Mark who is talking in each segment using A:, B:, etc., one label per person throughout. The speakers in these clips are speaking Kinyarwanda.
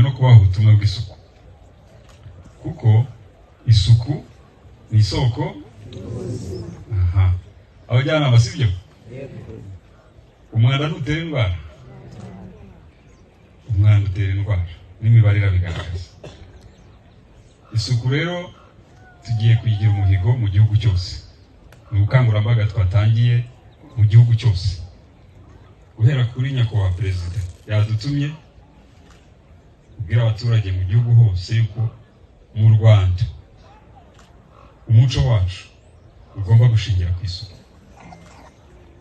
A: no kubaha ubutumwa bw'isuku, kuko isuku ni isoko. Abajyanama sibyo? Umwanda ntutera indwara, umwanda utera indwara, n'imibare irabigaragaza. Isuku rero tugiye kuyigira umuhigo mu gihugu cyose. Ni ubukangurambaga twatangiye mu gihugu cyose, guhera kuri nyakubahwa perezida yadutumye kubwira abaturage mu gihugu hose yuko mu Rwanda umuco wacu ugomba gushingira ku isuku.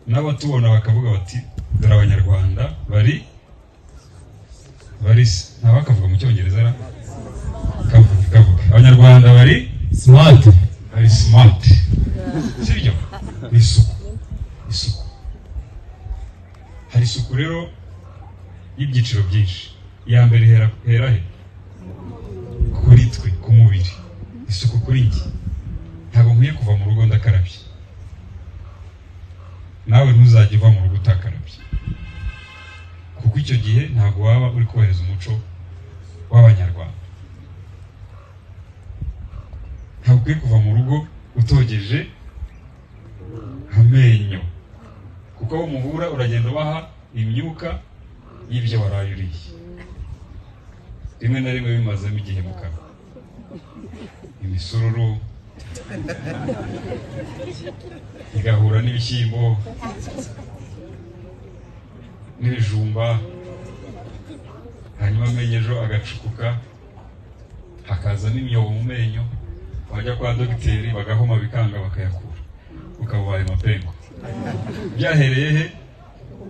A: N'abatubona bakavuga bati dore abanyarwanda bari ntabakavuga mu cyongereza kavuga abanyarwanda bari smart, sibyo? Isuku hari isuku rero y'ibyiciro byinshi. Iya mbere hera he? Kuri twe, ku mubiri. Isuku kuri njye, ntabwo nkwiye kuva mu rugo ndakarabye. Nawe ntuzajye uva mu rugo utakarabye, kuko icyo gihe ntabwo waba uri kubahiriza umuco w'abanyarwanda. Ntabwo ukwiye kuva mu rugo utogeje amenyo, kuko aho muhura uragenda ubaha imyuka y'ibyo waraye uriye, rimwe na rimwe bimazemo igihe mu kanwa, imisururu igahura n'ibishyimbo n'ibijumba, hanyuma amenyo ejo agacukuka, hakaza n'imyobo mu menyo, wajya kwa dogiteri bagahoma bikanga bakayakura, ukabubaye mapengo. Byahereye he?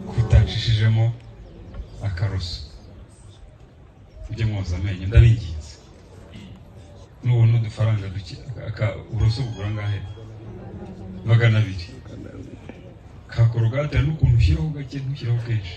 A: Kutacishijemo akaroso. Ujye mwoza amenyo ndabinginze. N'ubona udufaranga duke, uburoso bugura ngahe? 200. Kakorogate n'ukuntu ushyiraho gake ntushyiraho kenshi.